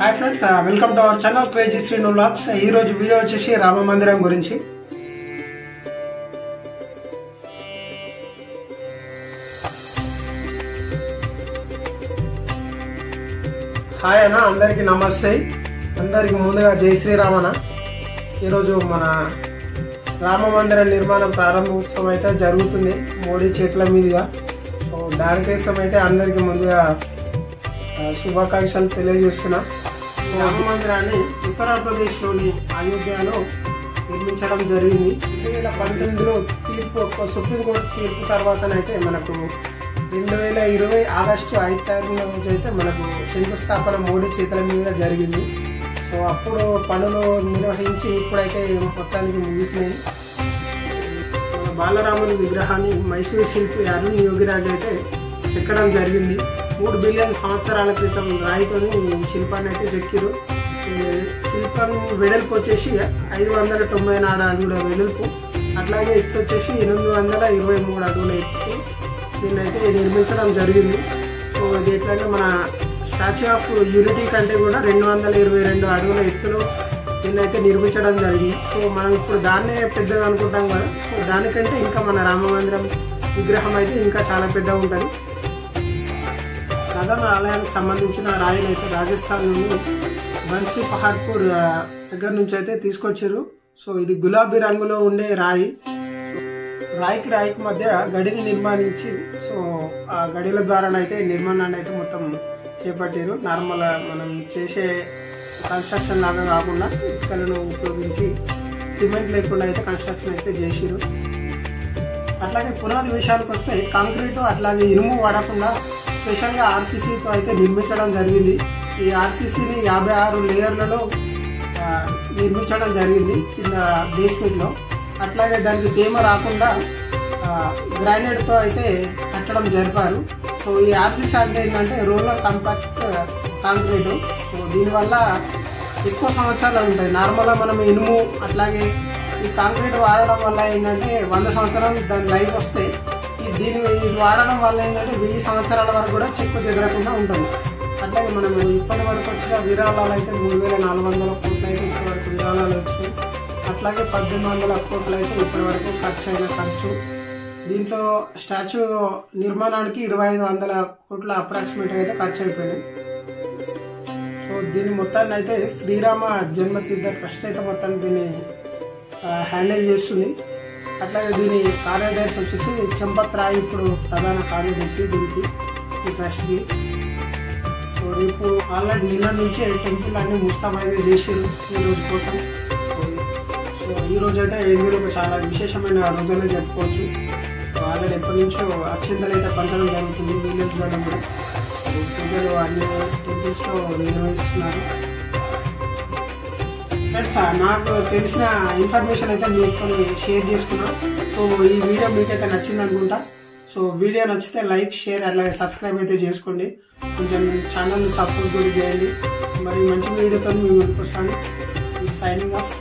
Hi friends, welcome to our channel crazy Srinu vlogs. ఈ రోజు video వచ్చేసి రామ మందిరం గురించి. హాయ్ అన్న, అందరికి నమస్తే. అందరికి ముందుగా జై శ్రీరామ్ అన్న. ఈరోజు మన రామ మందిర నిర్మాణం ప్రారంభోత్సవం అయితే జరుగుతుంది మోడీ చేతుల మీదుగా. సో దానికోసం అయితే అందరికి ముందుగా శుభాకాంక్షలు తెలియజేస్తున్నా. రామ మందిరాన్ని ఉత్తరప్రదేశ్లోని అయోధ్యలో నిర్మించడం జరిగింది. 2019లో తీర్పు, సుప్రీంకోర్టు తీర్పు తర్వాతనైతే మనకు 2020 ఆగస్టు 5 రోజు అయితే మనకు శంకుస్థాపన మోడీ చేతుల మీద జరిగింది. సో అప్పుడు పనులు నిర్వహించి ఇప్పుడైతే మొత్తానికి ముగిసినాయి. బాలరాముని విగ్రహాన్ని మైసూరు శిల్పి అరుణ్ యోగిరాజ్ అయితే చెక్కడం జరిగింది. 3 బిలియన్ సంవత్సరాల క్రితం రాయితోని శిల్పాన్ని అయితే చెక్కిరు. శిల్పం వెడల్పు వచ్చేసి 594 అడుగుల వెడల్పు, అట్లాగే ఎత్తు వచ్చేసి 823 అడుగుల ఎత్తు దీన్నైతే నిర్మించడం జరిగింది. సో ఇది ఎట్లంటే మన స్టాచ్యూ ఆఫ్ యూనిటీ కంటే కూడా 222 అడుగుల ఎత్తులో దీన్నైతే నిర్మించడం జరిగింది. సో మనం ఇప్పుడు దాన్నే పెద్దగా అనుకుంటాం కదా, సో దానికంటే ఇంకా మన రామ మందిరం విగ్రహం అయితే ఇంకా చాలా పెద్దగా ఉంటుంది. ప్రధాన ఆలయానికి సంబంధించిన రాయిని అయితే రాజస్థాన్ నుండి బన్సీ పహాడ్పూర్ దగ్గర నుంచి అయితే తీసుకొచ్చారు. సో ఇది గులాబీ రంగులో ఉండే రాయి. రాయికి మధ్య గడిని నిర్మాణించి సో ఆ గడిల ద్వారానైతే నిర్మాణాన్ని అయితే మొత్తం చేపట్టారు. నార్మల్ మనం చేసే కన్స్ట్రక్షన్ లాగా కాకుండా ఇటుకలను ఉపయోగించి సిమెంట్ లేకుండా అయితే కన్స్ట్రక్షన్ అయితే చేసారు. అట్లాగే పునాది విషయానికి వస్తే కాంక్రీటు అట్లాగే ఇనుము వాడకుండా స్పెషల్గా ఆర్సీసీతో అయితే నిర్మించడం జరిగింది. ఈ ఆర్సీసీని 56 లేయర్లలో నిర్మించడం జరిగింది కింద బేస్మెంట్లో. అట్లాగే దానికి తేమ రాకుండా గ్రానైట్తో అయితే కట్టడం జరిపారు. సో ఈ ఆర్సీసీ అంటే ఏంటంటే రోలర్ కాంపాక్ట్ కాంక్రీటు. సో దీనివల్ల ఎక్కువ సంవత్సరాలు ఉంటాయి. నార్మల్గా మనం ఇనుము అట్లాగే ఈ కాంక్రీట్ వాడడం వల్ల ఏంటంటే 100 సంవత్సరాలు దాని లైఫ్ వస్తే, ఇది వాడడం వల్ల ఏంటంటే 1000 సంవత్సరాల వరకు కూడా చెక్కు చెదరకుండా ఉంటుంది. అట్లాగే మనం ఇప్పటి వరకు వచ్చిన విరాళాలు అయితే 3400 కోట్లు అయితే ఇప్పటి వరకు విరాళాలు వచ్చినాయి. అట్లాగే 1800 కోట్లు అయితే ఇప్పటి వరకు ఖర్చు అయిన ఖర్చు. దీంట్లో స్టాచ్యూ నిర్మాణానికి 2500 కోట్ల అప్రాక్సిమేట్గా అయితే ఖర్చు అయిపోయినాయి. సో దీని మొత్తాన్ని అయితే శ్రీరామ జన్మతీర్థ ట్రస్ట్ అయితే మొత్తాన్ని దీన్ని హ్యాండిల్ చేస్తుంది. అట్లాగే దీని కార్యదర్శి వచ్చేసి చంపత్ రాయ్ ఇప్పుడు ప్రధాన కార్యదర్శి దీనికి, ఈ ట్రస్ట్కి. సో రేపు ఆల్రెడీ నిన్న నుంచే టెంపుల్ అన్ని ముస్తాబైతే చేసారు ఈ రోజు కోసం. సో ఈ రోజు అయితే ఇందులో చాలా విశేషమైన రోజునే చెప్పుకోవచ్చు. ఆల్రెడీ ఎప్పటి నుంచో అక్షంతలు అయితే పంచడం జరుగుతుంది విలేజ్లో కూడా. పూజలు అన్ని టెంపుల్స్లో నిర్వహిస్తున్నారు. ఫ్రెండ్స్, నాకు తెలిసిన ఇన్ఫర్మేషన్ అయితే మీతో షేర్ చేసుకున్నాను. సో ఈ వీడియో మీకైతే నచ్చింది అనుకుంటా. సో వీడియో నచ్చితే లైక్, షేర్ అట్లాగే సబ్స్క్రైబ్ అయితే చేసుకోండి. కొంచెం ఛానల్ని సపోర్ట్ కూడా చేయండి. మరి మంచి వీడియోతో మేము ముందుకు వస్తాను. Signing off.